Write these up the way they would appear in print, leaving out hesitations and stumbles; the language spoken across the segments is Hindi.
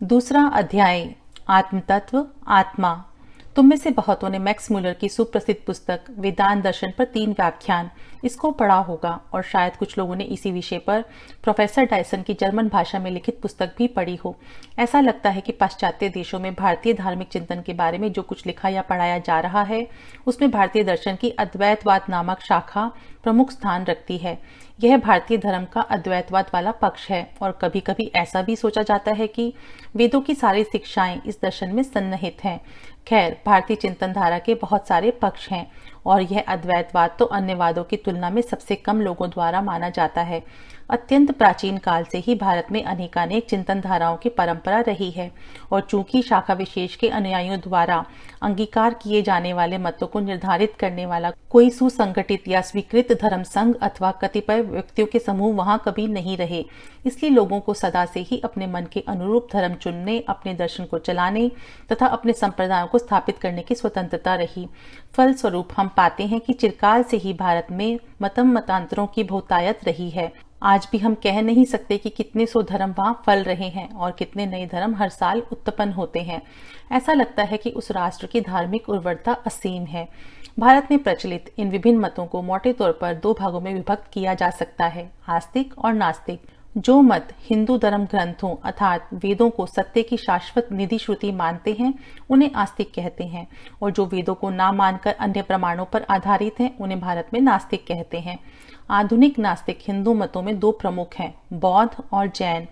दूसरा अध्याय, आत्मतत्व, आत्मा। तुम में से बहुतों ने मैक्स मुलर की सुप्रसिद्ध पुस्तक वेदांत दर्शन पर 3 व्याख्यान इसको पढ़ा होगा और शायद कुछ लोगों ने इसी विषय पर प्रोफेसर डायसन की जर्मन भाषा में लिखित पुस्तक भी पढ़ी हो। ऐसा लगता है कि पाश्चात्य देशों में भारतीय धार्मिक चिंतन के बारे में जो कुछ लिखा या पढ़ाया जा रहा है उसमें भारतीय दर्शन की अद्वैतवाद नामक शाखा प्रमुख स्थान रखती है। यह भारतीय धर्म का अद्वैतवाद वाला पक्ष है और कभी कभी ऐसा भी सोचा जाता है कि वेदों की सारी शिक्षाएं इस दर्शन में सन्निहित हैं। खैर, भारतीय चिंतन धारा के बहुत सारे पक्ष हैं और यह अद्वैतवाद तो अन्य वादों की तुलना में सबसे कम लोगों द्वारा माना जाता है। अत्यंत प्राचीन काल से ही भारत में अनेकानेक चिंतन धाराओं की परंपरा रही है और चूंकि शाखा विशेष के अनुयायियों द्वारा अंगीकार किए जाने वाले मतों को निर्धारित करने वाला कोई सुसंगठित या स्वीकृत धर्म संघ अथवा कतिपय व्यक्तियों के समूह वहां कभी नहीं रहे, इसलिए लोगों को सदा से ही अपने मन के अनुरूप धर्म चुनने, अपने दर्शन को चलाने तथा अपने संप्रदायों को स्थापित करने की स्वतंत्रता रही। फलस्वरूप हम पाते हैं कि चिरकाल से ही भारत में मतांतरों की बहुतायत रही है। आज भी हम कह नहीं सकते कि कितने सौ धर्म वहां फल रहे हैं और कितने नए धर्म हर साल उत्पन्न होते हैं। ऐसा लगता है कि उस राष्ट्र की धार्मिक उर्वरता असीम है। भारत में प्रचलित इन विभिन्न मतों को मोटे तौर पर 2 भागों में विभक्त किया जा सकता है, आस्तिक और नास्तिक। जो मत हिंदू धर्म ग्रंथों अर्थात वेदों को सत्य की शाश्वत निधि श्रुति मानते हैं उन्हें आस्तिक कहते हैं और जो वेदों को ना मानकर अन्य प्रमाणों पर आधारित हैं उन्हें भारत में नास्तिक कहते हैं। आधुनिक नास्तिक हिंदू मतों में 2 प्रमुख हैं, बौद्ध और जैन।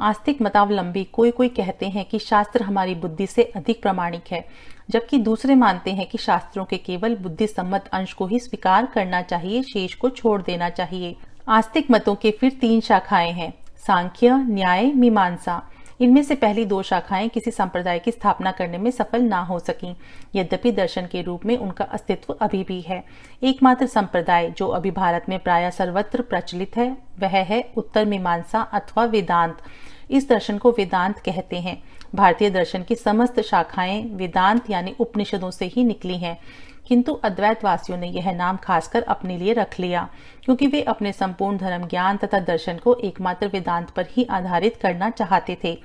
आस्तिक मतावलंबी कोई कहते हैं कि शास्त्र हमारी बुद्धि से अधिक प्रामाणिक है, जबकि दूसरे मानते हैं कि शास्त्रों के केवल बुद्धि सम्मत अंश को ही स्वीकार करना चाहिए, शेष को छोड़ देना चाहिए। आस्तिक मतों के फिर 3 शाखाएं हैं, सांख्य, न्याय, मीमांसा। इनमें से पहली 2 शाखाएं किसी संप्रदाय की स्थापना करने में सफल ना हो सकीं, यद्यपि दर्शन के रूप में उनका अस्तित्व अभी भी है। एकमात्र संप्रदाय जो अभी भारत में प्राय सर्वत्र प्रचलित है वह है उत्तर मीमांसा अथवा वेदांत। इस दर्शन को वेदांत कहते हैं। भारतीय दर्शन की समस्त शाखाएं वेदांत यानी उपनिषदों से ही निकली हैं, किंतु अद्वैतवासियों ने यह नाम खासकर अपने लिए रख लिया क्योंकि वे अपने संपूर्ण धर्म ज्ञान तथा दर्शन को एकमात्र वेदांत पर ही आधारित करना चाहते थे।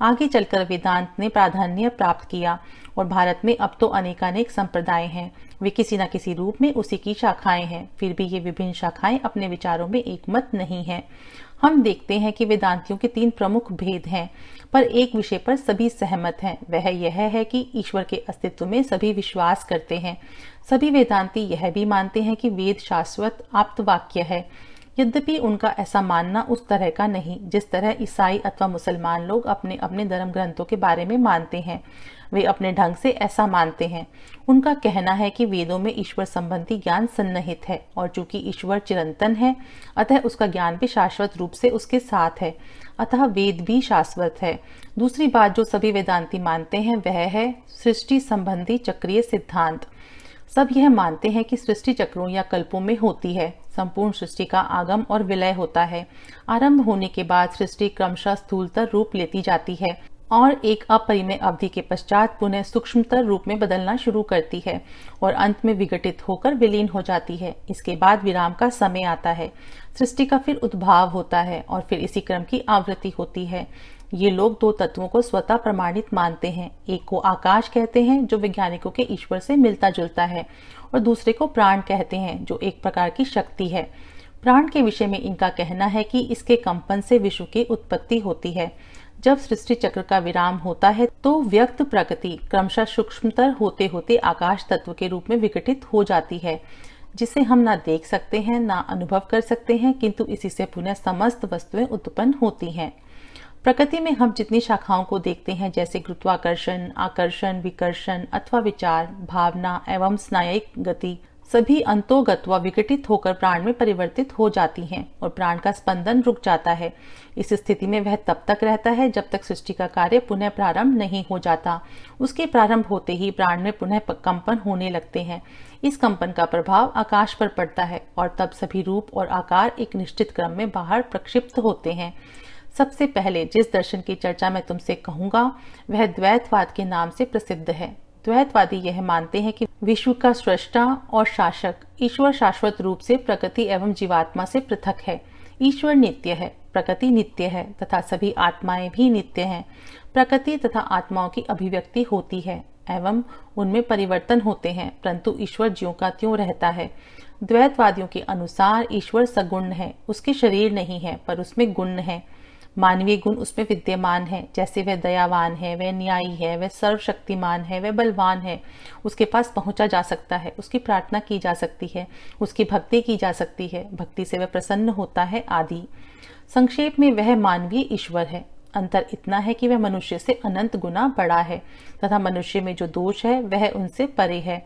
आगे चलकर वेदांत ने प्राधान्य प्राप्त किया और भारत में अब तो अनेकानेक संप्रदाय हैं। वे किसी न किसी रूप में उसी की शाखाएं हैं, फिर भी ये विभिन्न शाखाएं अपने विचारों में एकमत नहीं हैं। हम देखते हैं कि वेदांतियों के 3 प्रमुख भेद हैं, पर एक विषय पर सभी सहमत हैं, वह यह है कि ईश्वर के अस्तित्व में सभी विश्वास करते हैं। सभी वेदांती यह भी मानते हैं कि वेद शाश्वत आप्तवाक्य है, यद्यपि उनका ऐसा मानना उस तरह का नहीं जिस तरह ईसाई अथवा मुसलमान लोग अपने अपने धर्म ग्रंथों के बारे में मानते हैं। वे अपने ढंग से ऐसा मानते हैं। उनका कहना है कि वेदों में ईश्वर संबंधी ज्ञान सन्निहित है और चूंकि ईश्वर चिरंतन है अतः उसका ज्ञान भी शाश्वत रूप से उसके साथ है, अतः वेद भी शाश्वत है। दूसरी बात जो सभी वेदांती मानते हैं वह है सृष्टि संबंधी चक्रीय सिद्धांत। सब यह मानते हैं कि सृष्टि चक्रों या कल्पों में होती है। संपूर्ण सृष्टि का आगम और विलय होता है। आरंभ होने के बाद सृष्टि क्रमशः स्थूलतर रूप लेती जाती है और एक अपरिमेय अवधि के पश्चात पुनः सूक्ष्मतर रूप में बदलना शुरू करती है और अंत में विघटित होकर विलीन हो जाती है। इसके बाद विराम का समय आता है, सृष्टि का फिर उद्भाव होता है और फिर इसी क्रम की आवृत्ति होती है। ये लोग 2 तत्वों को स्वतः प्रमाणित मानते हैं। एक को आकाश कहते हैं जो वैज्ञानिकों के ईश्वर से मिलता जुलता है और दूसरे को प्राण कहते हैं जो एक प्रकार की शक्ति है। प्राण के विषय में इनका कहना है कि इसके कंपन से विश्व की उत्पत्ति होती है। जब सृष्टि चक्र का विराम होता है तो व्यक्त प्रकृति क्रमशः सूक्ष्मतर होते होते आकाश तत्व के रूप में विघटित हो जाती है, जिसे हम ना देख सकते हैं ना अनुभव कर सकते हैं, किंतु इसी से पुनः समस्त वस्तुएं उत्पन्न होती हैं। प्रकृति में हम जितनी शाखाओं को देखते हैं जैसे गुरुत्वाकर्षण, आकर्षण, विकर्षण अथवा विचार, भावना एवं स्नायिक गति, सभी अंतोगत व विघटित होकर प्राण में परिवर्तित हो जाती हैं और प्राण का स्पंदन रुक जाता है। इस स्थिति में वह तब तक रहता है जब तक सृष्टि का कार्य पुनः प्रारंभ नहीं हो जाता। उसके प्रारंभ होते ही प्राण में पुनः कंपन होने लगते हैं। इस कंपन का प्रभाव आकाश पर पड़ता है और तब सभी रूप और आकार एक निश्चित क्रम में बाहर प्रक्षिप्त होते हैं। सबसे पहले जिस दर्शन की चर्चा मैं तुमसे कहूंगा वह द्वैतवाद के नाम से प्रसिद्ध है। द्वैतवादी यह मानते हैं कि विश्व का सृष्टा और शासक ईश्वर शाश्वत रूप से प्रकृति एवं जीवात्मा से पृथक है। ईश्वर नित्य है, प्रकृति नित्य है तथा सभी आत्माएं भी नित्य हैं। प्रकृति तथा आत्माओं की अभिव्यक्ति होती है एवं उनमें परिवर्तन होते हैं, परंतु ईश्वर ज्यों का त्यों रहता है। द्वैतवादियों के अनुसार ईश्वर सगुण है, उसके शरीर नहीं है पर उसमें गुण है, मानवीय गुण उसमें विद्यमान है, जैसे वह दयावान है, वह न्यायी है, वह सर्वशक्तिमान है, वह बलवान है, उसके पास पहुंचा जा सकता है, उसकी प्रार्थना की जा सकती है, उसकी भक्ति की जा सकती है, भक्ति से वह प्रसन्न होता है आदि। संक्षेप में वह मानवीय ईश्वर है। अंतर इतना है कि वह मनुष्य से अनंत गुना बड़ा है तथा मनुष्य में जो दोष है वह उनसे परे है।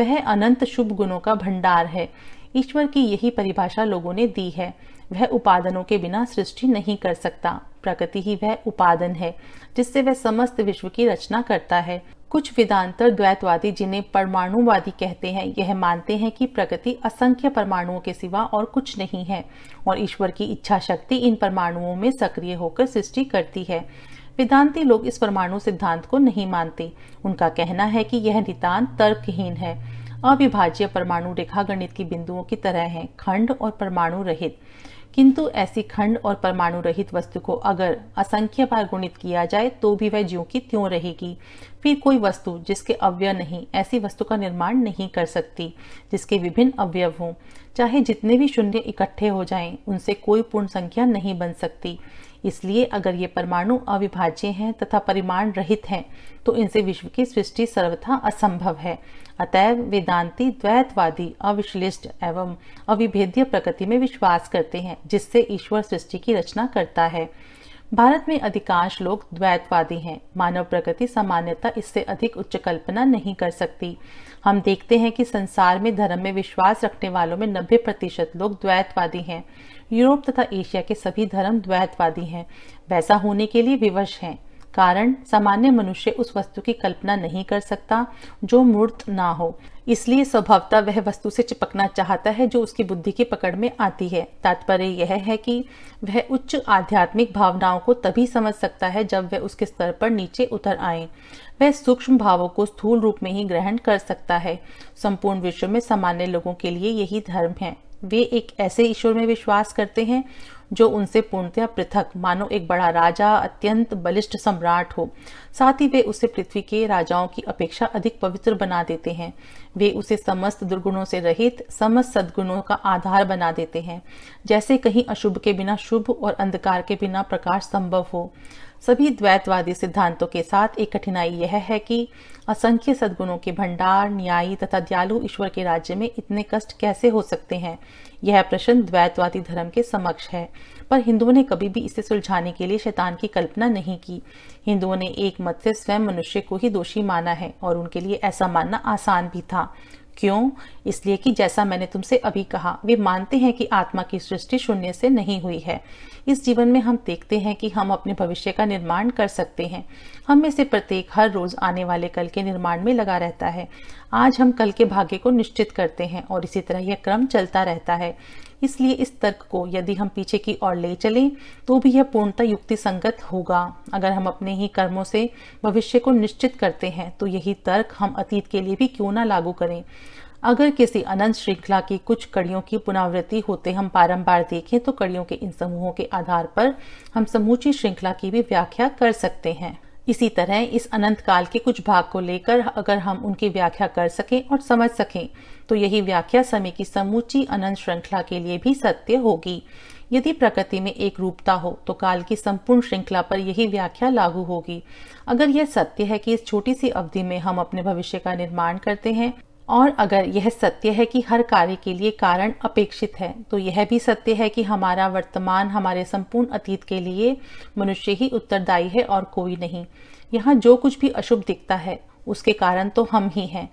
वह अनंत शुभ गुणों का भंडार है। ईश्वर की यही परिभाषा लोगों ने दी है। वह उपादानों के बिना सृष्टि नहीं कर सकता। प्रकृति ही वह उपादान है जिससे वह समस्त विश्व की रचना करता है। कुछ वेदांतर द्वैतवादी, जिन्हें परमाणुवादी कहते हैं, यह मानते हैं कि प्रकृति असंख्य परमाणुओं के सिवा और कुछ नहीं है और ईश्वर की इच्छा शक्ति इन परमाणुओं में सक्रिय होकर सृष्टि करती है। वेदांती लोग इस परमाणु सिद्धांत को नहीं मानते। उनका कहना है कि यह नितांत तर्कहीन है। अविभाज्य परमाणु रेखागणित की बिंदुओं की तरह हैं, खंड और परमाणु रहित। किंतु ऐसी खंड और परमाणु रहित वस्तु को अगर असंख्य बार गुणित किया जाए तो भी वह ज्यों की त्यों रहेगी। फिर कोई वस्तु जिसके अवयव नहीं, ऐसी वस्तु का निर्माण नहीं कर सकती जिसके विभिन्न अवयव हों। चाहे जितने भी शून्य इकट्ठे हो जाएं, उनसे कोई पूर्ण संख्या नहीं बन सकती। इसलिए अगर ये परमाणु अविभाज्य हैं तथा परिमाण रहित हैं तो इनसे विश्व की सृष्टि सर्वथा असंभव है। अतएव वेदांती द्वैतवादी अविश्लिष्ट एवं अविभेद्य प्रकृति में विश्वास करते हैं जिससे ईश्वर सृष्टि की रचना करता है। भारत में अधिकांश लोग द्वैतवादी हैं। मानव प्रकृति सामान्यतः इससे अधिक उच्च कल्पना नहीं कर सकती। हम देखते हैं कि संसार में धर्म में विश्वास रखने वालों में 90% लोग द्वैतवादी हैं। यूरोप तथा एशिया के सभी धर्म द्वैतवादी हैं। वैसा होने के लिए विवश हैं। कारण सामान्य मनुष्य उस वस्तु की कल्पना नहीं कर सकता जो मूर्त ना हो, इसलिए स्वभावतः वह वस्तु से चिपकना चाहता है जो उसकी बुद्धि की पकड़ में आती है। तात्पर्य यह है कि वह उच्च आध्यात्मिक भावनाओं को तभी समझ सकता है जब वह उसके स्तर पर नीचे उतर आए। वह सूक्ष्म भावों को स्थूल रूप में ही ग्रहण कर सकता है। संपूर्ण विश्व में सामान्य लोगों के लिए यही धर्म है। वे एक ऐसे ईश्वर में विश्वास करते हैं जो उनसे पूर्णतया पृथक, मानो एक बड़ा राजा, अत्यंत बलिष्ठ सम्राट हो। साथ ही वे उसे पृथ्वी के राजाओं की अपेक्षा अधिक पवित्र बना देते हैं। वे उसे समस्त दुर्गुणों से रहित, समस्त सद्गुणों का आधार बना देते हैं। जैसे कहीं अशुभ के बिना शुभ और अंधकार के बिना प्रकाश संभव हो। सभी द्वैतवादी सिद्धांतों के साथ एक कठिनाई यह है कि असंख्य सद्गुणों के भंडार, न्यायी तथा दयालु ईश्वर के राज्य में इतने कष्ट कैसे हो सकते हैं। यह प्रश्न द्वैतवादी धर्म के समक्ष है, पर हिंदुओं ने कभी भी इसे सुलझाने के लिए शैतान की कल्पना नहीं की। हिंदुओं ने एक मत से स्वयं मनुष्य को ही दोषी माना है और उनके लिए ऐसा मानना आसान भी था। क्यों? इसलिए कि जैसा मैंने तुमसे अभी कहा, वे मानते हैं कि आत्मा की सृष्टि शून्य से नहीं हुई है। इस जीवन में हम देखते हैं कि हम अपने भविष्य का निर्माण कर सकते हैं। हम में से प्रत्येक हर रोज आने वाले कल के निर्माण में लगा रहता है। आज हम कल के भाग्य को निश्चित करते हैं और इसी तरह यह क्रम चलता रहता है। इसलिए इस तर्क को यदि हम पीछे की ओर ले चलें तो भी यह पूर्णतः युक्ति संगत होगा। अगर हम अपने ही कर्मों से भविष्य को निश्चित करते हैं तो यही तर्क हम अतीत के लिए भी क्यों ना लागू करें। अगर किसी अनंत श्रृंखला की कुछ कड़ियों की पुनरावृत्ति होते हम बारंबार देखें तो कड़ियों के इन समूहों के आधार पर हम समूची श्रृंखला की भी व्याख्या कर सकते हैं। इसी तरह इस अनंत काल के कुछ भाग को लेकर अगर हम उनकी व्याख्या कर सकें और समझ सकें तो यही व्याख्या समय की समूची अनंत श्रृंखला के लिए भी सत्य होगी। यदि प्रकृति में एक रूपता हो तो काल की संपूर्ण श्रृंखला पर यही व्याख्या लागू होगी। अगर यह सत्य है कि इस छोटी सी अवधि में हम अपने भविष्य का निर्माण करते हैं और अगर यह सत्य है कि हर कार्य के लिए कारण अपेक्षित है, तो यह भी सत्य है कि हमारा वर्तमान हमारे संपूर्ण अतीत के लिए मनुष्य ही उत्तरदायी है और कोई नहीं। यहाँ जो कुछ भी अशुभ दिखता है उसके कारण तो हम ही हैं।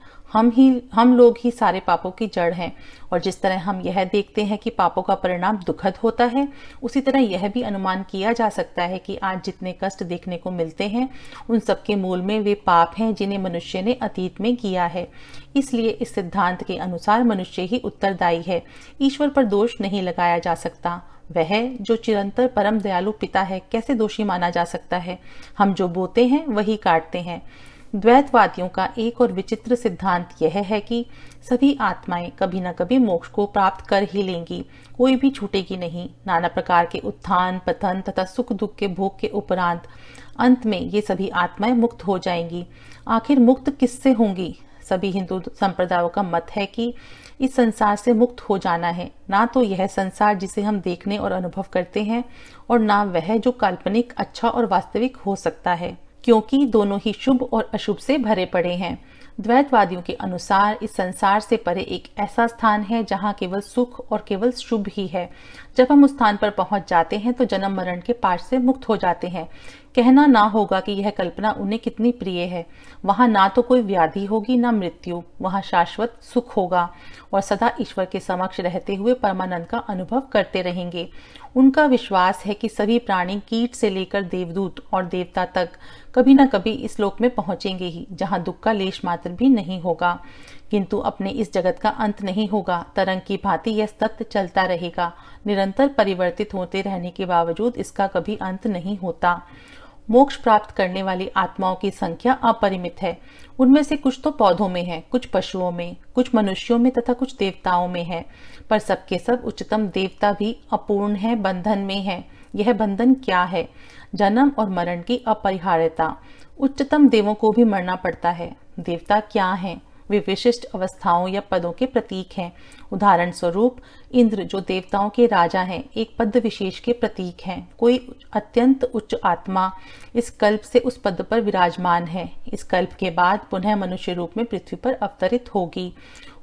हम लोग ही सारे पापों की जड़ हैं। और जिस तरह हम यह देखते हैं कि पापों का परिणाम दुखद होता है, उसी तरह यह भी अनुमान किया जा सकता है कि आज जितने कष्ट देखने को मिलते हैं उन सबके मूल में वे पाप हैं जिन्हें मनुष्य ने अतीत में किया है। इसलिए इस सिद्धांत के अनुसार मनुष्य ही उत्तरदायी है। ईश्वर पर दोष नहीं लगाया जा सकता। वह जो चिरंतर परम दयालु पिता है, कैसे दोषी माना जा सकता है। हम जो बोते हैं वही काटते हैं। द्वैतवादियों का एक और विचित्र सिद्धांत यह है कि सभी आत्माएं कभी न कभी मोक्ष को प्राप्त कर ही लेंगी, कोई भी छूटेगी नहीं। नाना प्रकार के उत्थान पतन तथा सुख दुख के भोग के उपरांत अंत में ये सभी आत्माएं मुक्त हो जाएंगी। आखिर मुक्त किससे होंगी? सभी हिंदू संप्रदायों का मत है कि इस संसार से मुक्त हो जाना है, ना तो यह संसार जिसे हम देखने और अनुभव करते हैं, और ना वह जो काल्पनिक, अच्छा और वास्तविक हो सकता है, क्योंकि दोनों ही शुभ और अशुभ से भरे पड़े हैं। द्वैतवादियों के अनुसार इस संसार से परे एक ऐसा स्थान है जहाँ केवल सुख और केवल शुभ ही है। जब हम उस स्थान पर पहुंच जाते हैं तो जन्म मरण के पाश से मुक्त हो जाते हैं। कहना ना होगा कि यह कल्पना उन्हें कितनी प्रिय है। वहां ना तो कोई व्याधि होगी, ना मृत्यु। वहां शाश्वत सुख होगा और सदा ईश्वर के समक्ष रहते हुए परमानंद का अनुभव करते रहेंगे। उनका विश्वास है कि सभी प्राणी, कीट से लेकर देवदूत और देवता तक, कभी न कभी इस लोक में पहुंचेंगे ही, जहां दुख का लेश मात्र भी नहीं होगा। किंतु अपने इस जगत का अंत नहीं होगा। तरंग की भांति यह सत्य चलता रहेगा। निरंतर परिवर्तित होते रहने के बावजूद इसका कभी अंत नहीं होता। मोक्ष प्राप्त करने वाली आत्माओं की संख्या अपरिमित है। उनमें से कुछ तो पौधों में है, कुछ पशुओं में, कुछ मनुष्यों में तथा कुछ देवताओं में है। पर सबके सब उच्चतम देवता भी अपूर्ण है, बंधन में है। यह बंधन क्या है? जन्म और मरण की अपरिहार्यता। उच्चतम देवों को भी मरना पड़ता है। देवता क्या हैं? वे विशिष्ट अवस्थाओं या पदों के प्रतीक हैं। उदाहरण स्वरूप इंद्र, जो देवताओं के राजा हैं, एक पद विशेष के प्रतीक हैं। कोई अत्यंत उच्च आत्मा इस कल्प से उस पद पर विराजमान है। इस कल्प के बाद पुनः मनुष्य रूप में पृथ्वी पर अवतरित होगी,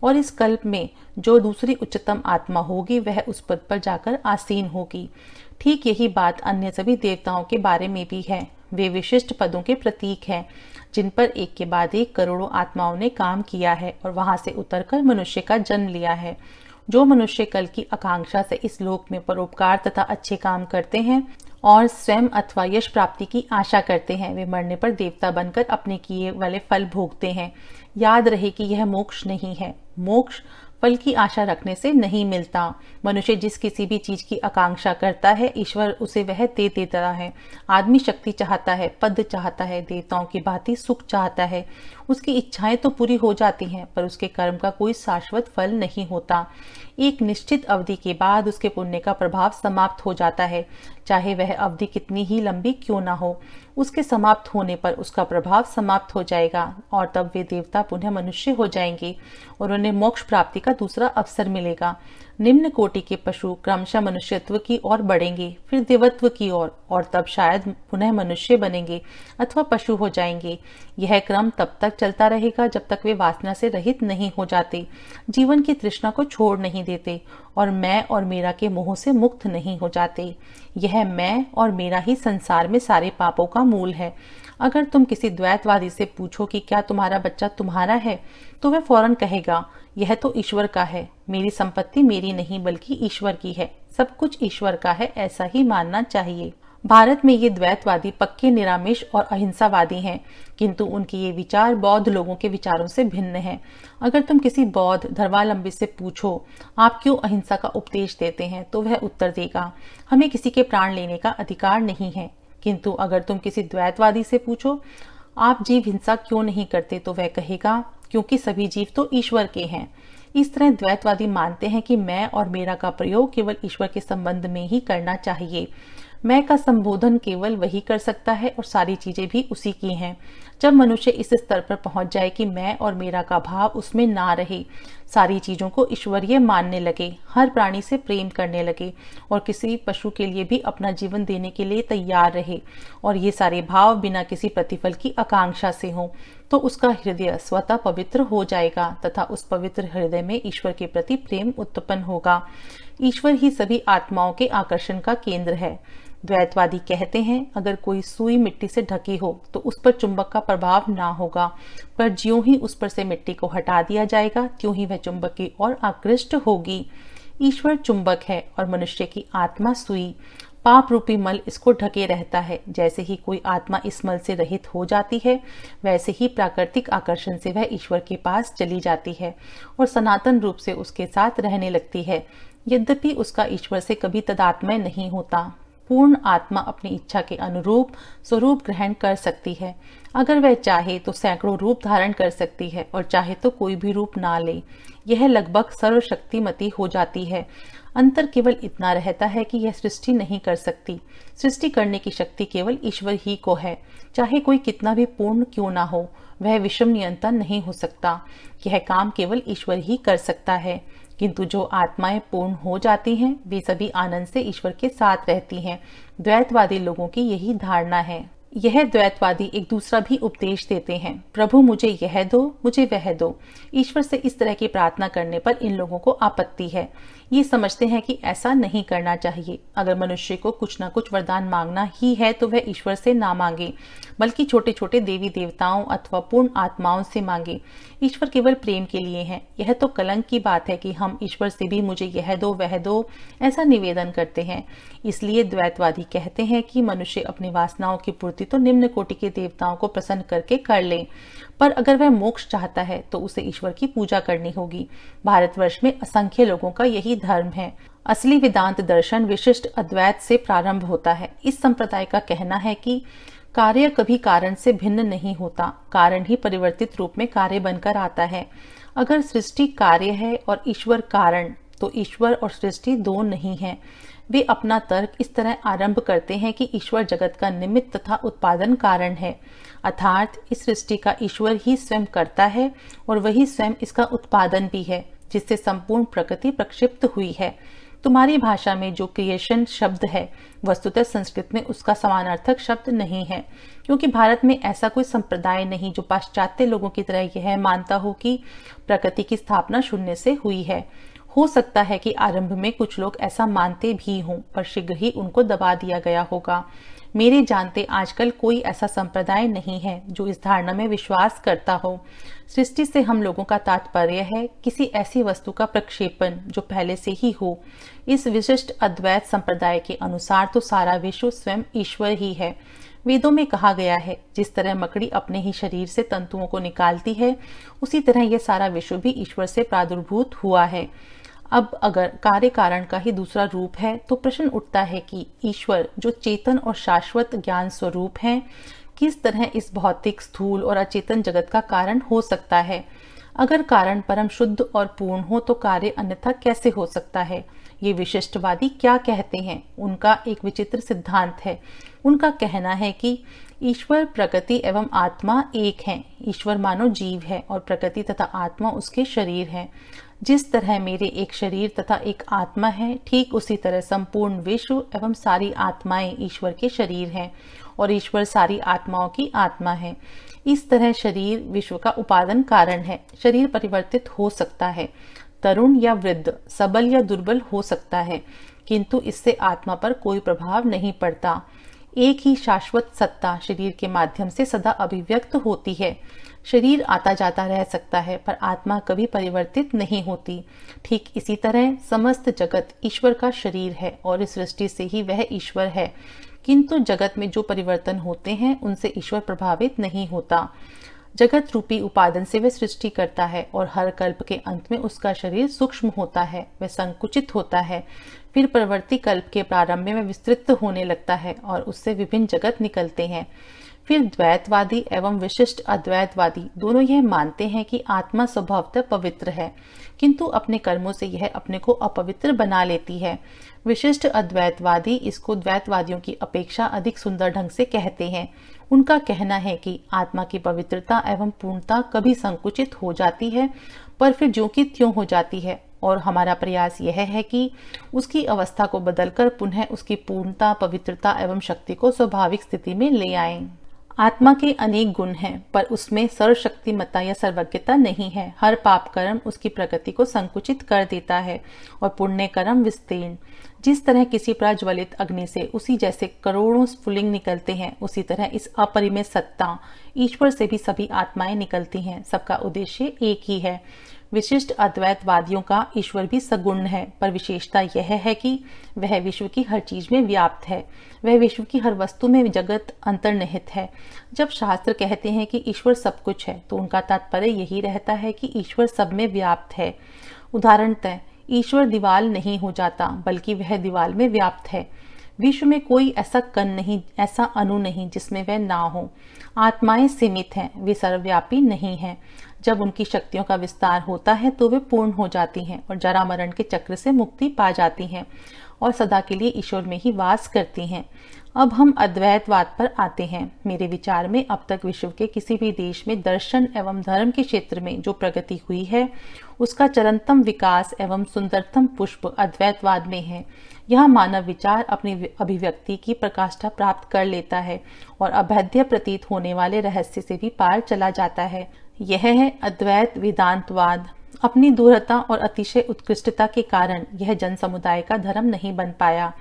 और इस कल्प में जो दूसरी उच्चतम आत्मा होगी वह उस पद पर जाकर आसीन होगी। ठीक यही बात अन्य सभी देवताओं के बारे में भी है। वे विशिष्ट पदों के प्रतीक हैं, जिन पर एक के बाद एक करोड़ों आत्माओं ने काम किया है और वहां से उतरकर मनुष्य का जन्म लिया है। जो मनुष्य कल की आकांक्षा से इस लोक में परोपकार तथा अच्छे काम करते हैं और स्वयं अथवा यश प्राप्ति की आशा करते हैं, वे मरने पर देवता बनकर अपने किए वाले फल भोगते हैं। याद रहे कि यह मोक्ष नहीं है। मोक्ष फल की आशा रखने से नहीं मिलता। मनुष्य जिस किसी भी चीज की आकांक्षा करता है, ईश्वर उसे वह दे देता है। आदमी शक्ति चाहता है, पद चाहता है, देवताओं की भांति सुख चाहता है। उसकी इच्छाएं तो पूरी हो जाती हैं, पर उसके कर्म का कोई शाश्वत फल नहीं होता। एक निश्चित अवधि के बाद उसके पुण्य का प्रभाव समाप्त हो जाता है, चाहे वह अवधि कितनी ही लंबी क्यों ना हो। उसके समाप्त होने पर उसका प्रभाव समाप्त हो जाएगा और तब वे देवता पुनः मनुष्य हो जाएंगे और उन्हें मोक्ष प्राप्ति का दूसरा अवसर मिलेगा। निम्न कोटि के पशु क्रमशः मनुष्यत्व की ओर बढ़ेंगे, फिर देवत्व की ओर, और तब शायद पुनः मनुष्य बनेंगे अथवा पशु हो जाएंगे। यह क्रम तब तक चलता रहेगा जब तक वे वासना से रहित नहीं हो जाते, जीवन की तृष्णा को छोड़ नहीं देते और मैं और मेरा के मोह से मुक्त नहीं हो जाते। यह मैं और मेरा ही संसार में सारे पापों का मूल है। अगर तुम किसी द्वैतवादी से पूछो कि क्या तुम्हारा बच्चा तुम्हारा है, तो वह फौरन कहेगा, यह तो ईश्वर का है। मेरी संपत्ति मेरी नहीं बल्कि ईश्वर की है। सब कुछ ईश्वर का है, ऐसा ही मानना चाहिए। भारत में ये द्वैतवादी पक्के निरामिष और अहिंसावादी हैं, किंतु उनके ये विचार बौद्ध लोगों के विचारों से भिन्न हैं। अगर तुम किसी बौद्ध धर्मावलंबी से पूछो, आप क्यों अहिंसा का उपदेश देते हैं, तो वह उत्तर देगा, हमें किसी के प्राण लेने का अधिकार नहीं है। किंतु अगर तुम किसी द्वैतवादी से पूछो, आप जीव हिंसा क्यों नहीं करते, तो वह कहेगा, क्योंकि सभी जीव तो ईश्वर के हैं। इस तरह द्वैतवादी मानते हैं कि मैं और मेरा का प्रयोग केवल ईश्वर के संबंध में ही करना चाहिए। मैं का संबोधन केवल वही कर सकता है और सारी चीजें भी उसी की हैं। जब मनुष्य इस स्तर पर पहुंच जाए कि मैं और मेरा का भाव उसमें ना रहे, सारी चीजों को ईश्वरीय मानने लगे, हर प्राणी से प्रेम करने लगे और किसी पशु के लिए भी अपना जीवन देने के लिए तैयार रहे, और ये सारे भाव बिना किसी प्रतिफल की आकांक्षा से हों, तो उसका हृदय स्वतः पवित्र हो जाएगा तथा उस पवित्र हृदय में ईश्वर के प्रति प्रेम उत्पन्न होगा। ईश्वर ही सभी आत्माओं के आकर्षण का केंद्र है। द्वैतवादी कहते हैं, अगर कोई सुई मिट्टी से ढकी हो तो उस पर चुंबक का प्रभाव ना होगा, पर ज्यों ही उस पर से मिट्टी को हटा दिया जाएगा त्यों ही वह चुंबक की ओर आकृष्ट होगी। ईश्वर चुंबक है और मनुष्य की आत्मा सुई। पाप रूपी मल इसको ढके रहता है। जैसे ही कोई आत्मा इस मल से रहित हो जाती है, वैसे ही प्राकृतिक आकर्षण से वह ईश्वर के पास चली जाती है और सनातन रूप से उसके साथ रहने लगती है, यद्यपि उसका ईश्वर से कभी तदात्म्य नहीं होता। पूर्ण आत्मा अपनी इच्छा के अनुरूप स्वरूप ग्रहण कर सकती है। अगर वह चाहे तो सैकड़ों रूप धारण कर सकती है और चाहे तो कोई भी रूप ना ले। यह लगभग सर्वशक्तिमती हो जाती है। अंतर केवल इतना रहता है कि यह सृष्टि नहीं कर सकती। सृष्टि करने की शक्ति केवल ईश्वर ही को है, चाहे कोई कितना भी पूर्ण क्यों ना हो। वह विषम नियंत्रण नहीं हो सकता। यह काम केवल ईश्वर ही कर सकता है। किंतु जो आत्माएं पूर्ण हो जाती हैं, वे सभी आनंद से ईश्वर के साथ रहती हैं। द्वैतवादी लोगों की यही धारणा है। यह द्वैतवादी एक दूसरा भी उपदेश देते हैं, प्रभु मुझे यह दो, मुझे वह दो। ईश्वर से इस तरह की प्रार्थना करने पर इन लोगों को आपत्ति है। ये समझते हैं कि ऐसा नहीं करना चाहिए। अगर मनुष्य को कुछ न कुछ वरदान मांगना ही है तो वह ईश्वर से ना मांगे, बल्कि छोटे छोटे देवी देवताओं अथवा पूर्ण आत्माओं से मांगे। ईश्वर केवल प्रेम के लिए है। यह तो कलंक की बात है कि हम ईश्वर से भी मुझे यह दो वह दो ऐसा निवेदन करते हैं। इसलिए द्वैतवादी कहते हैं कि मनुष्य अपनी वासनाओं की पूर्ति तो निम्न कोटि के देवताओं को प्रसन्न करके कर ले, पर अगर वह मोक्ष चाहता है तो उसे ईश्वर की पूजा करनी होगी। भारतवर्ष में असंख्य लोगों का यही धर्म है। असली वेदांत दर्शन विशिष्ट अद्वैत से प्रारंभ होता है। इस संप्रदाय का कहना है कि कार्य कभी कारण से भिन्न नहीं होता, कारण ही परिवर्तित रूप में कार्य बनकर आता है। अगर सृष्टि कार्य है और ईश्वर कारण, तो ईश्वर और सृष्टि दो नहीं है। वे अपना तर्क इस तरह आरंभ करते हैं कि ईश्वर जगत का निमित्त तथा उत्पादन कारण है, अर्थात इस सृष्टि का ईश्वर ही स्वयं करता है और वही स्वयं इसका उत्पादन भी है, जिससे संपूर्ण प्रकृति प्रक्षिप्त हुई है। तुम्हारी भाषा में जो क्रिएशन शब्द है, वस्तुतः संस्कृत में उसका समानार्थक शब्द नहीं है, क्योंकि भारत में ऐसा कोई संप्रदाय नहीं जो पाश्चात्य लोगों की तरह यह मानता हो कि प्रकृति की स्थापना शून्य से हुई है। हो सकता है कि आरंभ में कुछ लोग ऐसा मानते भी हों, पर शीघ्र ही उनको दबा दिया गया होगा। मेरे जानते आजकल कोई ऐसा संप्रदाय नहीं है जो इस धारणा में विश्वास करता हो। सृष्टि से हम लोगों का तात्पर्य है किसी ऐसी वस्तु का प्रक्षेपण जो पहले से ही हो। इस विशिष्ट अद्वैत संप्रदाय के अनुसार तो सारा विश्व स्वयं ईश्वर ही है। वेदों में कहा गया है, जिस तरह मकड़ी अपने ही शरीर से तंतुओं को निकालती है, उसी तरह यह सारा विश्व भी ईश्वर से प्रादुर्भूत हुआ है। अब अगर कार्य कारण का ही दूसरा रूप है तो प्रश्न उठता है कि ईश्वर जो चेतन और शाश्वत ज्ञान स्वरूप है, किस तरह इस भौतिक स्थूल और अचेतन जगत का कारण हो सकता है। अगर कारण परम शुद्ध और पूर्ण हो तो कार्य अन्यथा कैसे हो सकता है। ये विशिष्टवादी क्या कहते हैं, उनका एक विचित्र सिद्धांत है। उनका कहना है कि ईश्वर, प्रकृति एवं आत्मा एक हैं। ईश्वर मानो जीव है और प्रकृति तथा आत्मा उसके शरीर है। जिस तरह मेरे एक शरीर तथा एक आत्मा है, ठीक उसी तरह संपूर्ण विश्व एवं सारी आत्माएं ईश्वर के शरीर हैं और ईश्वर सारी आत्माओं की आत्मा है। इस तरह शरीर विश्व का उपादान कारण है। शरीर परिवर्तित हो सकता है, तरुण या वृद्ध, सबल या दुर्बल हो सकता है, किंतु इससे आत्मा पर कोई प्रभाव नहीं पड़ता। एक ही शाश्वत सत्ता शरीर के माध्यम से सदा अभिव्यक्त होती है। शरीर आता जाता रह सकता है, पर आत्मा कभी परिवर्तित नहीं होती। ठीक इसी तरह समस्त जगत ईश्वर का शरीर है और इस सृष्टि से ही वह ईश्वर है, किंतु जगत में जो परिवर्तन होते हैं उनसे ईश्वर प्रभावित नहीं होता। जगत रूपी उपादान से वह सृष्टि करता है और हर कल्प के अंत में उसका शरीर सूक्ष्म होता है, वह संकुचित होता है। फिर परवर्ती कल्प के प्रारंभ में वह विस्तृत होने लगता है और उससे विभिन्न जगत निकलते हैं। फिर द्वैतवादी एवं विशिष्ट अद्वैतवादी दोनों यह मानते हैं कि आत्मा स्वभावतः पवित्र है, किंतु अपने कर्मों से यह अपने को अपवित्र बना लेती है। विशिष्ट अद्वैतवादी इसको द्वैतवादियों की अपेक्षा अधिक सुंदर ढंग से कहते हैं। उनका कहना है कि आत्मा की पवित्रता एवं पूर्णता कभी संकुचित हो जाती है, पर फिर ज्यों की त्यों हो जाती है, और हमारा प्रयास यह है कि उसकी अवस्था को बदलकर पुनः उसकी पूर्णता, पवित्रता एवं शक्ति को स्वाभाविक स्थिति में ले आएं। आत्मा के अनेक गुण हैं, पर उसमें सर्वशक्तिमत्ता या सर्वज्ञता नहीं है। हर पाप कर्म उसकी प्रकृति को संकुचित कर देता है और पुण्य कर्म विस्तीर्ण। जिस तरह किसी प्रज्वलित अग्नि से उसी जैसे करोड़ों स्फुलिंग निकलते हैं, उसी तरह इस अपरिमेय सत्ता ईश्वर से भी सभी आत्माएं निकलती हैं। सबका उद्देश्य एक ही है। विशिष्ट अद्वैतवादियों का ईश्वर भी सगुण है, पर विशेषता यह है कि वह विश्व की हर चीज में व्याप्त है। वह विश्व की हर वस्तु में जगत अंतर्निहित है। जब शास्त्र कहते हैं कि ईश्वर सब कुछ है, तो उनका तात्पर्य यही रहता है कि ईश्वर सब में व्याप्त है। उदाहरणतः ईश्वर दीवाल नहीं हो जाता, बल्कि वह दीवाल में व्याप्त है। विश्व में कोई ऐसा कण नहीं, ऐसा अणु नहीं जिसमें वह ना हो। आत्माएं सीमित हैं, वे सर्वव्यापी नहीं हैं। जब उनकी शक्तियों का विस्तार होता है तो वे पूर्ण हो जाती हैं और जरा मरण के चक्र से मुक्ति पा जाती हैं और सदा के लिए ईश्वर में ही वास करती हैं। अब हम अद्वैतवाद पर आते हैं। मेरे विचार में अब तक विश्व के किसी भी देश में दर्शन एवं धर्म के क्षेत्र में जो प्रगति हुई है, उसका चरमतम विकास एवं सुंदरतम पुष्प अद्वैतवाद में है। यह मानव विचार अपनी अभिव्यक्ति की प्रकाष्ठा प्राप्त कर लेता है और अभेद्य प्रतीत होने वाले रहस्य से भी पार चला जाता है। यह है अद्वैत वेदांतवाद। अपनी दूरता और अतिशय उत्कृष्टता के कारण यह जन समुदाय का धर्म नहीं बन पाया।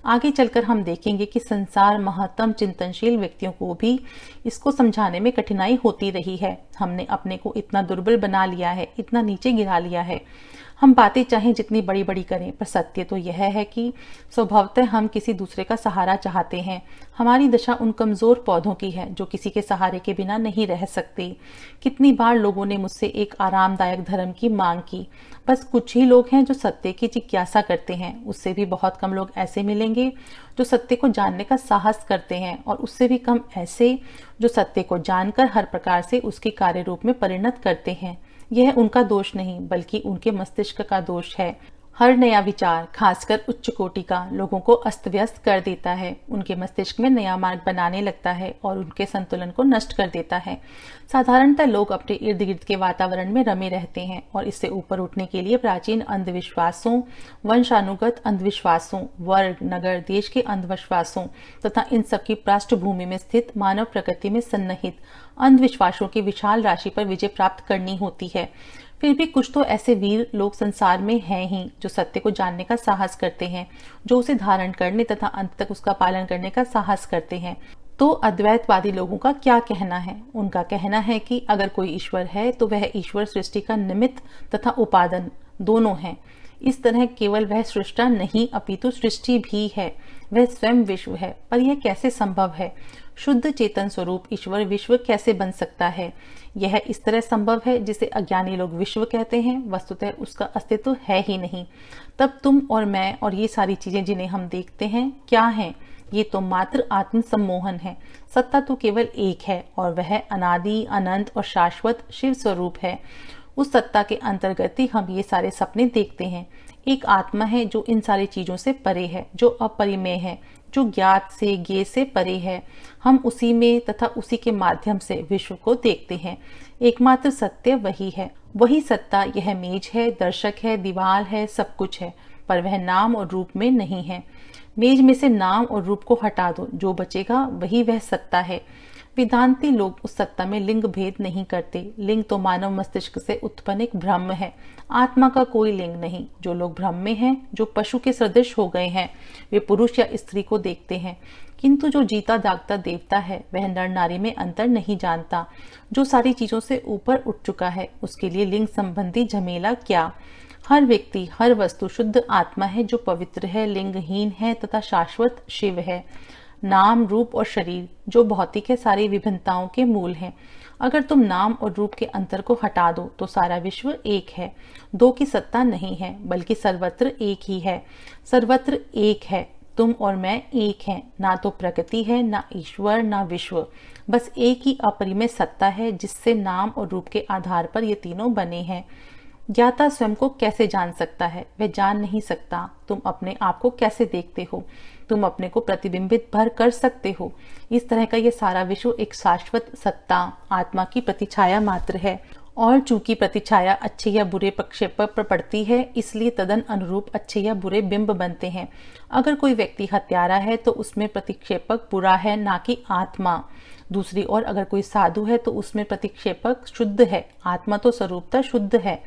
आगे चलकर हम देखेंगे कि संसार महत्तम चिंतनशील व्यक्तियों को भी इसको समझाने में कठिनाई होती रही है। हमने अपने को इतना दुर्बल बना लिया है, इतना नीचे गिरा लिया है। हम बातें चाहे जितनी बड़ी बड़ी करें, पर सत्य तो यह है कि स्वभावतः हम किसी दूसरे का सहारा चाहते हैं। हमारी दशा उन कमजोर पौधों की है जो किसी के सहारे के बिना नहीं रह सकते। कितनी बार लोगों ने मुझसे एक आरामदायक धर्म की मांग की। बस कुछ ही लोग हैं जो सत्य की जिज्ञासा करते हैं। उससे भी बहुत कम लोग ऐसे मिलेंगे जो सत्य को जानने का साहस करते हैं, और उससे भी कम ऐसे जो सत्य को जानकर हर प्रकार से उसके कार्य रूप में परिणत करते हैं। यह उनका दोष नहीं, बल्कि उनके मस्तिष्क का दोष है। हर नया विचार, खासकर उच्च कोटि का, लोगों को अस्त व्यस्त कर देता है, उनके मस्तिष्क में नया मार्ग बनाने लगता है और उनके संतुलन को नष्ट कर देता है। साधारणतः लोग अपने इर्द गिर्द के वातावरण में रमे रहते हैं और इससे ऊपर उठने के लिए प्राचीन अंधविश्वासों, वंशानुगत अंधविश्वासों, वर्ग, नगर, देश के अंधविश्वासों तथा इन सब की पृष्ठभूमि में स्थित मानव प्रकृति में सन्निहित अंधविश्वासों की विशाल राशि पर विजय प्राप्त करनी होती है। फिर भी कुछ तो ऐसे वीर लोग संसार में हैं ही जो सत्य को जानने का साहस करते हैं, जो उसे धारण करने तथा अंत तक उसका पालन करने का साहस करते हैं। तो अद्वैतवादी लोगों का क्या कहना है? उनका कहना है कि अगर कोई ईश्वर है तो वह ईश्वर सृष्टि का निमित्त तथा उपादान दोनों है। इस तरह केवल वह सृष्टा नहीं अपितु सृष्टि भी है, वह स्वयं विश्व है। पर यह कैसे संभव है? शुद्ध चेतन स्वरूप ईश्वर विश्व कैसे बन सकता है? यह इस तरह संभव है जिसे अज्ञानी लोग विश्व कहते हैं। वस्तुतः उसका अस्तित्व है ही नहीं। तब तुम और मैं और ये सारी चीजें जिन्हें हम देखते हैं क्या हैं? ये तो मात्र आत्म सम्मोहन है। सत्ता तो केवल एक है और वह अनादि, अनंत और शाश्वत शिव स्वरूप है। उस सत्ता के अंतर्गत ही हम ये सारे सपने देखते हैं। एक आत्मा है जो इन सारी चीजों से परे है, जो अपरिमेय है, जो ज्ञात से ज्ञेय से परे है। हम उसी में तथा उसी के माध्यम से विश्व को देखते हैं। एकमात्र सत्य वही है। वही सत्ता यह मेज है, दर्शक है, दीवार है, सब कुछ है, पर वह नाम और रूप में नहीं है। मेज में से नाम और रूप को हटा दो, जो बचेगा वही वह सत्ता है। वेदांती लोग उस सत्ता में लिंग भेद नहीं करते। लिंग तो मानव मस्तिष्क से उत्पन्न एक भ्रम है, आत्मा का कोई लिंग नहीं। जो लोग भ्रम में हैं, जो पशु के सदृश हो गए हैं, वे पुरुष या स्त्री को देखते हैं, किंतु जो जीता जागता देवता है वह नर नारी में अंतर नहीं जानता। जो सारी चीजों से ऊपर उठ चुका है, उसके लिए लिंग संबंधी झमेला क्या? हर व्यक्ति, हर वस्तु शुद्ध आत्मा है जो पवित्र है, लिंगहीन है तथा शाश्वत शिव है। नाम, रूप और शरीर जो भौतिक है सारी विभिन्नताओं के मूल हैं। अगर तुम नाम और रूप के अंतर को हटा दो तो सारा विश्व एक है। दो की सत्ता नहीं है, बल्कि सर्वत्र एक ही है। सर्वत्र एक है। तुम और मैं एक हैं। ना तो प्रकृति है, ना ईश्वर, ना विश्व। बस एक ही अपरिमेय सत्ता है जिससे नाम और रूप के आधार पर ये तीनों बने हैं। ज्ञाता स्वयं को कैसे जान सकता है? वह जान नहीं सकता। तुम अपने आप को कैसे देखते हो? तुम अपने को प्रतिबिंबित भर कर सकते हो। इस तरह का ये सारा विश्व एक शाश्वत सत्ता, आत्मा की प्रतिछाया मात्र है। और चूंकि प्रतिछाया अच्छे या बुरे प्रक्षेपक पर पड़ती है, इसलिए तदन अनुरूप अच्छे या बुरे बिंब बनते हैं। अगर कोई व्यक्ति हत्यारा है तो उसमें प्रतिक्षेपक बुरा है, ना कि आत्मा। दूसरी ओर अगर कोई साधु है तो उसमें प्रतिक्षेपक शुद्ध है। आत्मा तो स्वरूपतः शुद्ध है।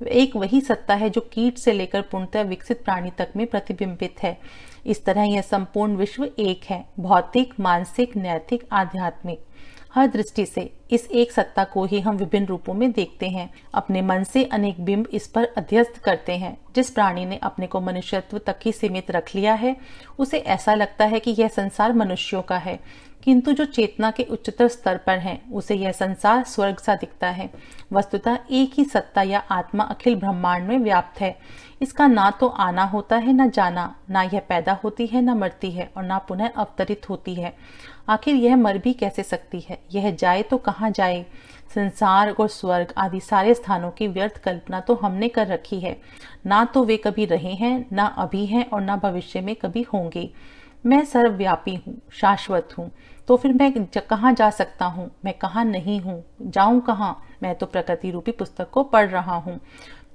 एक वही सत्ता है जो कीट से लेकर पूर्णतः विकसित प्राणी तक में प्रतिबिंबित है। इस तरह यह संपूर्ण विश्व एक है, भौतिक, मानसिक, नैतिक, आध्यात्मिक। हर दृष्टि से इस एक सत्ता को ही हम विभिन्न रूपों में देखते हैं। अपने मन से अनेक बिंब इस पर अध्यस्त करते हैं। जिस प्राणी ने अपने को मनुष्यत्व तक ही सीमित रख लिया है, उसे ऐसा लगता है कि यह संसार मनुष्यों का है, किंतु जो चेतना के उच्चतर स्तर पर है उसे यह संसार स्वर्ग सा दिखता है। वस्तुतः एक ही सत्ता या आत्मा अखिल ब्रह्मांड में व्याप्त है। इसका ना तो आना होता है न जाना, ना यह पैदा होती है न मरती है और ना पुनः अवतरित होती है। आखिर यह मर भी कैसे सकती है? यह जाए तो कहाँ जाए? संसार और स्वर्ग आदि सारे स्थानों की व्यर्थ कल्पना तो हमने कर रखी है। ना तो वे कभी रहे हैं, ना अभी हैं और ना भविष्य में कभी होंगे। मैं सर्वव्यापी हूँ, शाश्वत हूँ। तो फिर मैं कहाँ जा सकता हूँ? मैं कहाँ नहीं हूँ? जाऊँ कहाँ? मैं तो प्रकृति रूपी पुस्तक को पढ़ रहा हूँ,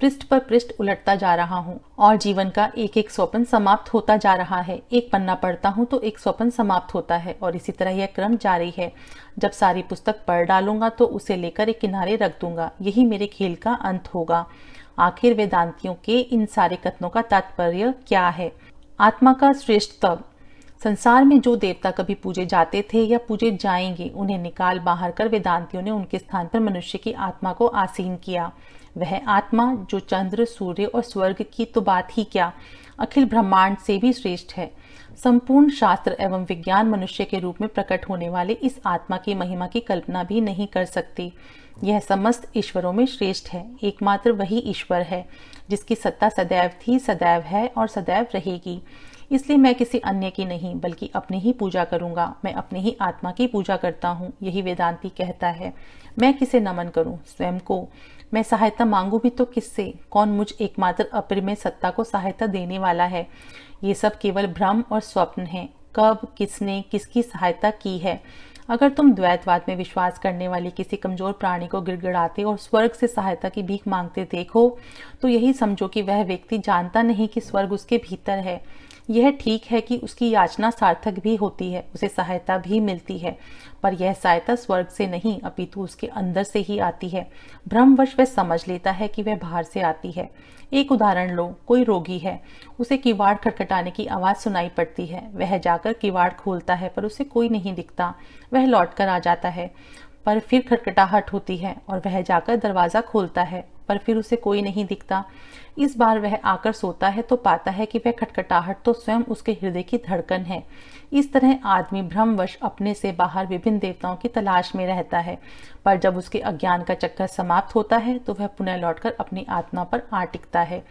पृष्ठ पर पृष्ठ उलटता जा रहा हूँ और जीवन का एक एक स्वप्न समाप्त होता जा रहा है। एक पन्ना पढ़ता हूँ तो एक स्वप्न समाप्त होता है और इसी तरह यह क्रम जारी है। जब सारी पुस्तक पढ़ डालूंगा तो उसे लेकर एक किनारे रख दूंगा। यही मेरे खेल का अंत होगा। आखिर वेदांतियों के इन सारे कथनों का तात्पर्य क्या है? आत्मा का श्रेष्ठतम। संसार में जो देवता कभी पूजे जाते थे या पूजे जाएंगे, उन्हें निकाल बाहर कर वेदांतियों ने उनके स्थान पर मनुष्य की आत्मा को आसीन किया। वह आत्मा जो चंद्र, सूर्य और स्वर्ग की तो बात ही क्या, अखिल ब्रह्मांड से भी श्रेष्ठ है। संपूर्ण शास्त्र एवं विज्ञान मनुष्य के रूप में प्रकट होने वाले इस आत्मा की महिमा की कल्पना भी नहीं कर सकती। यह समस्त ईश्वरों में श्रेष्ठ है। एकमात्र वही ईश्वर है जिसकी सत्ता सदैव थी, सदैव है और सदैव रहेगी। इसलिए मैं किसी अन्य की नहीं बल्कि अपनी ही पूजा करूंगा। मैं अपनी ही आत्मा की पूजा करता हूँ, यही वेदांती कहता है। मैं किसे नमन करूं? स्वयं को। मैं सहायता मांगू भी तो किससे? कौन मुझ एकमात्र अपरिमेय सत्ता को सहायता देने वाला है? ये सब केवल भ्रम और स्वप्न है। कब, किसने, किसकी सहायता की है? अगर तुम द्वैतवाद में विश्वास करने वाली किसी कमजोर प्राणी को गिड़गिड़ाते और स्वर्ग से सहायता की भीख मांगते देखो तो यही समझो कि वह व्यक्ति जानता नहीं कि स्वर्ग उसके भीतर है। यह ठीक है कि उसकी याचना सार्थक भी होती है, उसे सहायता भी मिलती है, पर यह सहायता स्वर्ग से नहीं अपितु उसके अंदर से ही आती है। भ्रमवश वह समझ लेता है कि वह बाहर से आती है। एक उदाहरण लो, कोई रोगी है, उसे किवाड़ खटखटाने की आवाज सुनाई पड़ती है। वह जाकर किवाड़ खोलता है पर उसे कोई नहीं दिखता। वह लौट कर आ जाता है पर फिर खटखटाहट होती है और वह जाकर दरवाजा खोलता है पर फिर उसे कोई नहीं दिखता। इस बार वह आकर सोता है तो पाता है कि वह खटखटाहट तो स्वयं उसके हृदय की धड़कन है। इस तरह आदमी भ्रमवश अपने से बाहर विभिन्न देवताओं की तलाश में रहता है, पर जब उसके अज्ञान का चक्कर समाप्त होता है तो वह पुनः लौटकर अपनी आत्मा पर आ टिकता है।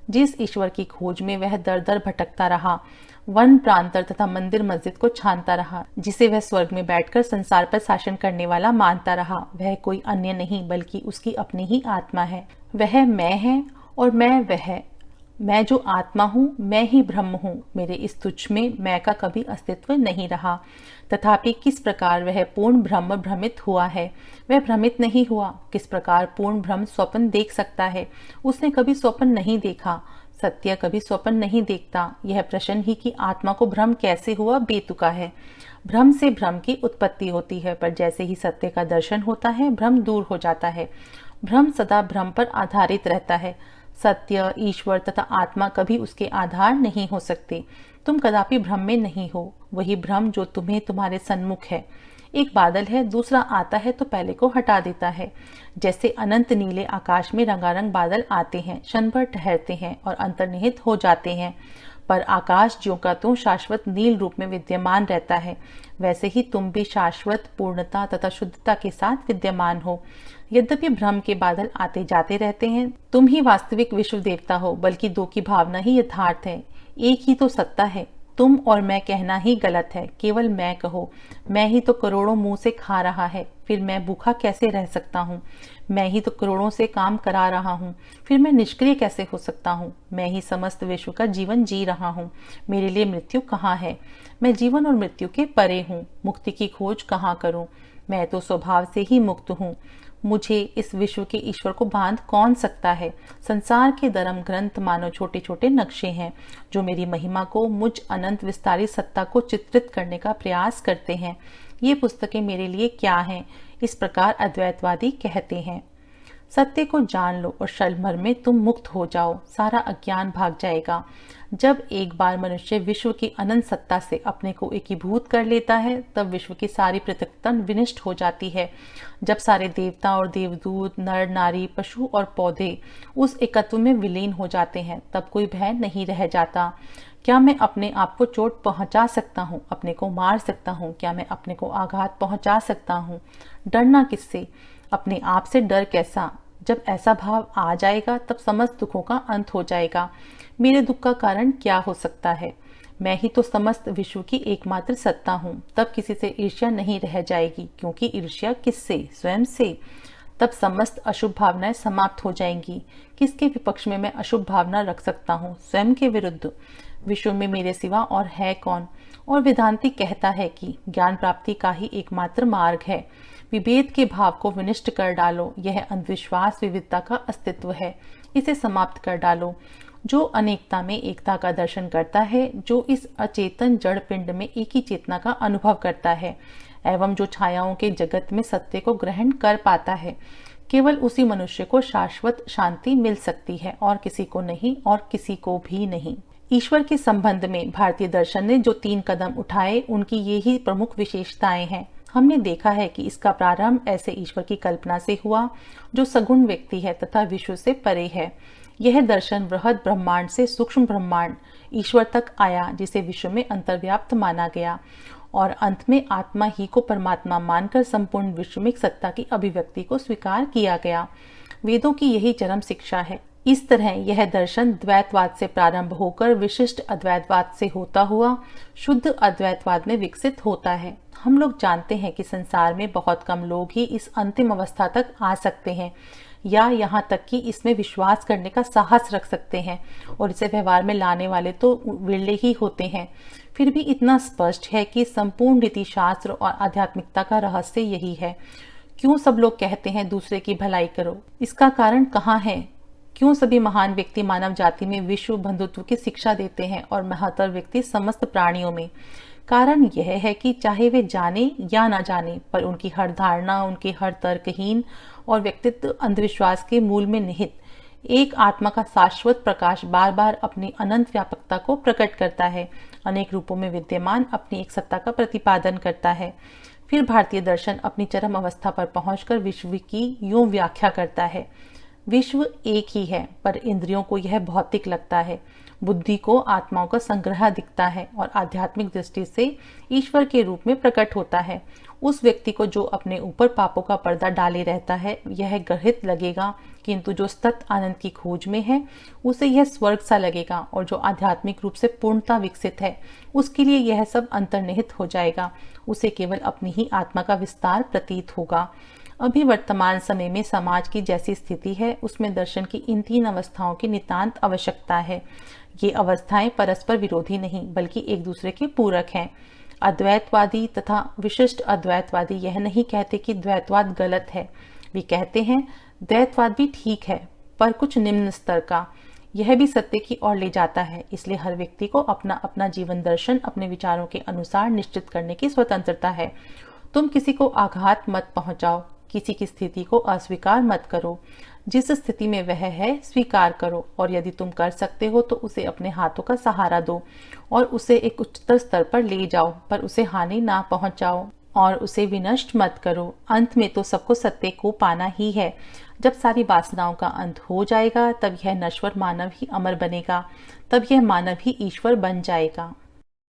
जिस ईश्वर की खोज में वह दर दर भटकता रहा, वन प्रांतर तथा मंदिर मस्जिद को छानता रहा, जिसे वह स्वर्ग में बैठकर संसार पर शासन करने वाला मानता रहा, वह कोई अन्य नहीं बल्कि उसकी अपनी ही आत्मा है। वह मैं है और मैं वह। मैं जो आत्मा हूँ, मैं ही ब्रह्म हूँ। मेरे इस तुच्छ में मैं का कभी अस्तित्व नहीं रहा। तथापि किस प्रकार वह पूर्ण ब्रह्म भ्रमित हुआ है? वह भ्रमित नहीं हुआ। किस प्रकार पूर्ण ब्रह्म स्वप्न देख सकता है? उसने कभी स्वप्न नहीं देखा। सत्य कभी स्वप्न नहीं देखता। यह प्रश्न ही कि आत्मा को भ्रम कैसे हुआ बेतुका है। भ्रम से भ्रम की उत्पत्ति होती है, पर जैसे ही सत्य का दर्शन होता है भ्रम दूर हो जाता है। भ्रम सदा भ्रम पर आधारित रहता है। सत्य, ईश्वर तथा आत्मा कभी उसके आधार नहीं हो सकते। तुम कदापि भ्रम में नहीं हो। वही भ्रम जो तुम्हें तुम्हारे सन्मुख है। एक बादल है, दूसरा आता है तो पहले को हटा देता है। जैसे अनंत नीले आकाश में रंगारंग बादल आते हैं, क्षण भर ठहरते हैं और अंतर्निहित हो जाते हैं, पर आकाश ज्यों का त्यों शाश्वत नील रूप में विद्यमान रहता है। वैसे ही तुम भी शाश्वत पूर्णता तथा शुद्धता के साथ विद्यमान हो। यद्यपि भ्रम के बादल आते जाते रहते हैं, तुम ही वास्तविक विश्व देवता हो, बल्कि दो की भावना ही यथार्थ है। एक ही तो सत्ता है। तुम और मैं कहना ही गलत है। केवल मैं कहो। मैं ही तो करोड़ों मुंह से खा रहा है, फिर मैं भूखा कैसे रह सकता हूँ? मैं ही तो करोड़ों से काम करा रहा हूँ, फिर मैं निष्क्रिय कैसे हो सकता हूँ? मैं ही समस्त विश्व का जीवन जी रहा हूँ, मेरे लिए मृत्यु कहाँ है? मैं जीवन और मृत्यु के परे हूँ, मुक्ति की खोज कहाँ करूँ? मैं तो स्वभाव से ही मुक्त हूँ। मुझे इस विश्व के ईश्वर को बांध कौन सकता है? संसार के धर्म ग्रंथ मानो छोटे छोटे नक्शे हैं जो मेरी महिमा को, मुझ अनंत विस्तारी सत्ता को चित्रित करने का प्रयास करते हैं। ये पुस्तकें मेरे लिए क्या हैं? इस प्रकार अद्वैतवादी कहते हैं। सत्य को जान लो और क्षणभर में तुम मुक्त हो जाओ, सारा अज्ञान भाग जाएगा। जब एक बार मनुष्य विश्व की अनंत सत्ता से अपने को एकीभूत कर लेता है, तब विश्व की सारी पृथकता विनष्ट हो जाती है। जब सारे देवता और देवदूत, नर नारी, पशु और पौधे उस एकत्व में विलीन हो जाते हैं, तब कोई भय नहीं रह जाता। क्या मैं अपने आप को चोट पहुंचा सकता हूँ, अपने को मार सकता हूँ? क्या मैं अपने को आघात पहुंचा सकता हूँ? डरना किससे? अपने आप से डर कैसा? जब ऐसा भाव आ जाएगा तब समस्त दुखों का अंत हो जाएगा। मेरे दुख का कारण क्या हो सकता है? मैं ही तो समस्त विश्व की एकमात्र सत्ता हूँ। तब किसी से ईर्ष्या नहीं रह जाएगी, क्योंकि ईर्ष्या किससे? स्वयं से। तब समस्त अशुभ भावनाएं समाप्त हो जाएंगी। किसके विपक्ष में मैं अशुभ भावना रख सकता हूँ? स्वयं के विरुद्ध। विश्व में मेरे सिवा और है कौन? और वेदांती कहता है कि ज्ञान प्राप्ति का ही एकमात्र मार्ग है। विभेद के भाव को विनष्ट कर डालो। यह अंधविश्वास विविधता का अस्तित्व है, इसे समाप्त कर डालो। जो अनेकता में एकता का दर्शन करता है, जो इस अचेतन जड़ पिंड में एक ही चेतना का अनुभव करता है एवं जो छायाओं के जगत में सत्य को ग्रहण कर पाता है, केवल उसी मनुष्य को शाश्वत शांति मिल सकती है, और किसी को नहीं, और किसी को भी नहीं। ईश्वर के संबंध में भारतीय दर्शन ने जो 3 कदम उठाए, उनकी ये ही प्रमुख विशेषताएं हैं। हमने देखा है कि इसका प्रारंभ ऐसे ईश्वर की कल्पना से हुआ जो सगुण व्यक्ति है तथा विश्व से परे है। यह दर्शन बृहद ब्रह्मांड से सूक्ष्म ब्रह्मांड ईश्वर तक आया, जिसे विश्व में अंतर्व्याप्त माना गया, और अंत में आत्मा ही को परमात्मा मानकर संपूर्ण विश्व में सत्ता की अभिव्यक्ति को स्वीकार किया गया। वेदों की यही चरम शिक्षा है। इस तरह यह दर्शन द्वैतवाद से प्रारंभ होकर विशिष्ट अद्वैतवाद से होता हुआ शुद्ध अद्वैतवाद में विकसित होता है। हम लोग जानते हैं कि संसार में बहुत कम लोग ही इस अंतिम अवस्था तक आ सकते हैं, या यहाँ तक कि इसमें विश्वास करने का साहस रख सकते हैं, और इसे व्यवहार में लाने वाले तो विरले ही होते हैं। फिर भी इतना स्पष्ट है कि संपूर्ण नीति शास्त्र और आध्यात्मिकता का रहस्य यही है। क्यों सब लोग कहते हैं दूसरे की भलाई करो? इसका कारण कहाँ है? क्यों सभी महान व्यक्ति मानव जाति में विश्व बंधुत्व की शिक्षा देते हैं और महत्तर व्यक्ति समस्त प्राणियों में? कारण यह है कि चाहे वे जाने या ना जाने, पर उनकी हर धारणा, उनके हर तर्कहीन और व्यक्तित्व अंधविश्वास के मूल में निहित एक आत्मा का शाश्वत प्रकाश बार बार अपनी अनंत व्यापकता को प्रकट करता है, अनेक रूपों में विद्यमान अपनी एक सत्ता का प्रतिपादन करता है। फिर भारतीय दर्शन अपनी चरम अवस्था पर पहुंचकर विश्व की यूं व्याख्या करता है। विश्व एक ही है, पर इंद्रियों को यह भौतिक लगता है, बुद्धि को आत्माओं का संग्रह दिखता है, और आध्यात्मिक दृष्टि से ईश्वर के रूप में प्रकट होता है। उस व्यक्ति को जो अपने ऊपर पापों का पर्दा डाले रहता है, यह गर्हित लगेगा, किंतु जो सत्य आनंद की खोज में है, उसे यह स्वर्ग सा लगेगा, और जो आध्यात्मिक रूप से पूर्णता विकसित है, उसके लिए यह सब अंतर्निहित हो जाएगा। उसे केवल अपनी ही आत्मा का विस्तार प्रतीत होगा। अभी वर्तमान समय में समाज की जैसी स्थिति है, उसमें दर्शन की इन 3 अवस्थाओं की नितांत आवश्यकता है। ये अवस्थाएं परस्पर विरोधी नहीं, बल्कि एक दूसरे के पूरक हैं। अद्वैतवादी तथा विशिष्ट अद्वैतवादी यह नहीं कहते कि द्वैतवाद गलत है। वे कहते हैं द्वैतवाद भी ठीक है, पर कुछ निम्न स्तर का। यह भी सत्य की ओर ले जाता है। इसलिए हर व्यक्ति को अपना अपना जीवन दर्शन अपने विचारों के अनुसार निश्चित करने की स्वतंत्रता है। तुम किसी को आघात मत पहुंचाओ, किसी की स्थिति को अस्वीकार मत करो। जिस स्थिति में वह है स्वीकार करो, और यदि तुम कर सकते हो तो उसे अपने हाथों का सहारा दो और उसे एक उच्चतर स्तर पर ले जाओ, पर उसे हानि ना पहुंचाओ और उसे विनष्ट मत करो। अंत में तो सबको सत्य को पाना ही है। जब सारी वासनाओं का अंत हो जाएगा, तब यह नश्वर मानव ही अमर बनेगा, तब यह मानव ही ईश्वर बन जाएगा।